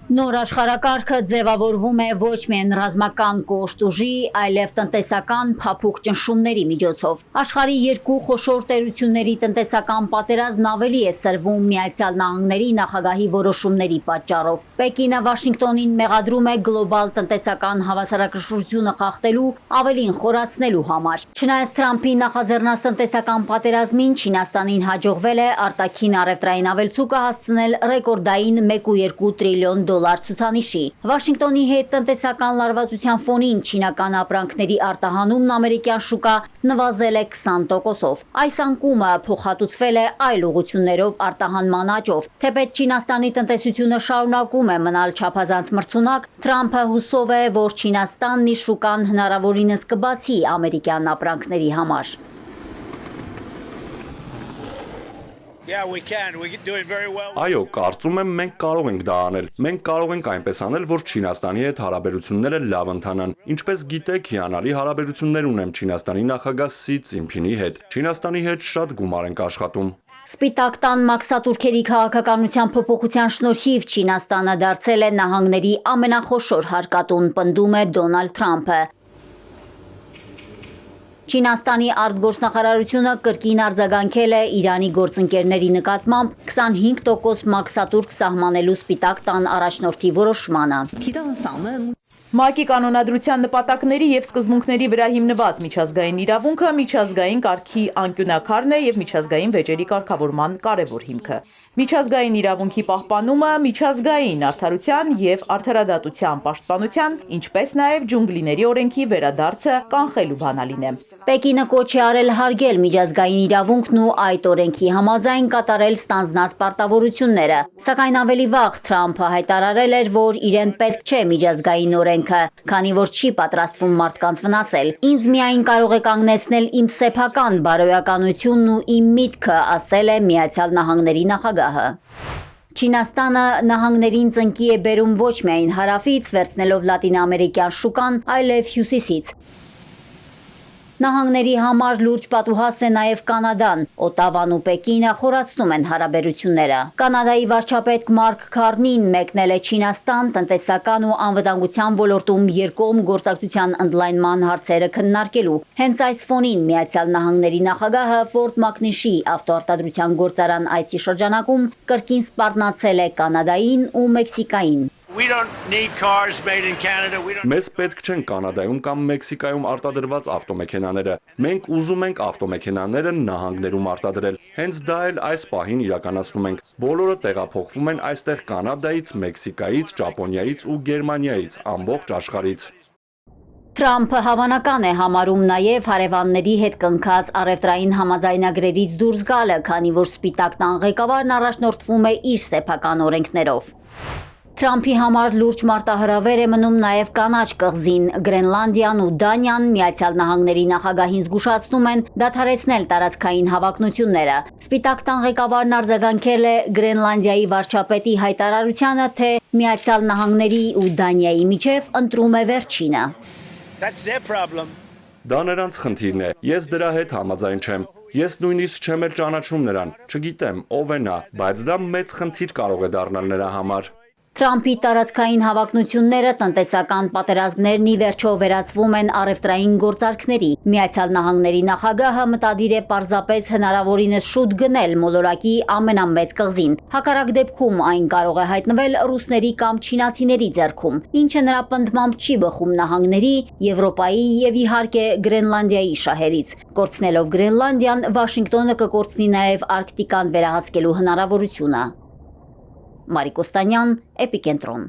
Նոր աշխարհակարգը ձևավորվում է ոչ միայն ռազմական կոշտ ուժի, այլև տնտեսական փափուկ ճնշումների միջոցով։ Աշխարհի երկու խոշոր տերությունների տնտեսական պատերազմն ավելի է սրվում Միացյալ Նահանգների նախագահի որոշումների պատճառով։ Պեկինը Վաշինգտոնին մեղադրում է գլոբալ տնտեսական հավասարակշռությունը խախտելու, ավելին խորացնելու համար։ Չնայած Թրամփի նախաձեռնած տնտեսական պատերազմին Չինաստանին հաջողվել է արտաքին առևտրային ավելցուկը հասցնել ռեկորդային 1,2 տրիլիոն դոլար ցուցանիշի։ Վաշինգտոնի հետ տնտեսական լարվածության ֆոնին չինական ապրանքների արտահանումն ամերիկյան շուկա նվազել է 20%-ով։ Այս անկումը փոխհատուցվել է այլ ուղղություններով արտահանման աճով։ Թեպետ Չինաստանի տնտեսությունը շարունակում է մնալ չափազանց մրցունակ, Թրամփը հուսով է, որ Չինաստանն իր շուկան հնարավորինս կբացի ամերիկյան ապրանքների համար։ Այո, կարծում եմ մենք կարող ենք դա անել։ Մենք կարող ենք այնպես անել, որ Չինաստանի հետ հարաբերությունները լավ ընթանան։ Ինչպես գիտեք, հիանալի հարաբերություններ ունեմ Չինաստանի նախագահ Սի Ցզինփինի հետ։ Չինաստանի հետ շատ գումար ենք աշխատում։ Սպիտակ տան մաքսատուրքերի քաղաքականության փոփոխության շնորհիվ Չինաստանը դարձել է նահանգների ամենախոշոր հարկատուն, պնդում է Դոնալդ Թրամփը։ Չինաստանի արտգործնախարարությունը կրկին արձագանքել է Իրանի գործընկերների նկատմամբ 25% մաքսատուրք սահմանելու Սպիտակ տան առաջնորդի որոշմանը։ ՄԱԿ-ի կանոնադրության նպատակների և սկզբունքների վրա հիմնված միջազգային իրավունքը միջազգային կարգի անկյունաքարն է և միջազգային վեճերի կարգավորման կարևոր հիմքը։ Միջազգային իրավունքի պահպանումը միջազգային արդարության և արդարադատության պաշտպանության, ինչպես նաև ջունգլիների օրենքի վերադարձը կանխելու բանալին է։ Պեկինը կոչ է արել հարգել միջազգային իրավունքն ու այդ օրենքի համաձայն կատարել ստանձնած պարտավորությունները, սակայն ավելի վաղ Թրամփը հայտարարել էր, որ իրեն պետք չէ միջազգային օրենքը, քանի որ չի պատրաստվում մարդկանց վնասել։ Ինձ միայն կարող է կանգնեցնել իմ սեփական բարոյականությունն ու իմ միտքը, ասել է Միացյալ Նահանգների նախագահը։ Չինաստանը նահանգներին ծնկի է բերում ոչ միայն հարավից, վերցնելով լատինաամերիկյան շուկան, այլև հյուսիսից։ Նահանգների համար լուրջ պատուհաս է նաև Կանադան։ Օտավան ու Պեկինը խորացնում են հարաբերությունները։ Կանադայի վարչապետ Մարկ Քարնին մեկնել է Չինաստան տնտեսական ու անվտանգության ոլորտում երկկողմ գործակցության ընդլայնման հարցերը քննարկելու։ Հենց այս ֆոնին Միացյալ Նահանգների նախագահը Ֆորդ Մակնիշի ավտոարտադրության գործարան այցի շրջանակում կրկին սպառնացել է Կանադային ու Մեքսիկային։ Մեզ պետք չեն Կանադայում կամ Մեքսիկայում արտադրված ավտոմեքենաները։ Մենք ուզում ենք ավտոմեքենաները նահանգներում արտադրել։ Հենց դա էլ այս պահին իրականացնում ենք։ Բոլորը տեղափոխվում են այստեղ Կանադայից, Մեքսիկայից, Ճապոնիայից ու Գերմանիայից, ամբողջ աշխարհից։ Թրամփը հավանական է համարում նաև հարևանների հետ կնքած առևտրային համաձայնագրերից դուրս գալը, քանի որ Սպիտակ տան ղեկավարն առաջնորդվում է իր սեփական օրենքներով։ Թրամփի համար լուրջ մարտահրավեր է մնում նաև կանաչ կղզին։ Գրենլանդիան ու Դանիան Միացյալ Նահանգների նախագահին զգուշացնում են դադարեցնել տարածքային հավակնությունները։ Սպիտակ տան ղեկավարն արձագանքել է Գրենլանդիայի վարչապետի հայտարարությանը, թե Միացյալ Նահանգների ու Դանիայի միջև ընտրում է վերջինը։ Դա նրանց խնդիրն է։ Ես դրա հետ համաձայն չեմ։ Ես նույնիսկ չեմ էլ ճանաչում նրան, չգիտեմ ով է նա, բայց դա մեծ խնդիր կարող է դառնալ նրա համար։ Թրամփի տարածքային հավակնությունները տնտեսական պատերազմներն ի վերջո վերածվում են առևտրային գործարքների։ Միացյալ Նահանգների նախագահը մտադիր է պարզապես հնարավորինս շուտ գնել մոլորակի ամենամեծ կղզին։ Հակառակ դեպքում այն կարող է հայտնվել ռուսների կամ չինացիների ձեռքում, ինչը նրա պնդմամբ չի բխում նահանգների, Եվրոպայի եւ իհարկե Գրենլանդիայի շահերից։ Կորցնելով Գրենլանդիան, Վաշինգտոնը կկորցնի նաև Արկտիկան վերահսկելու հնարավորությունը։ Մարիկ Օստանյան, Էպիկենտրոն։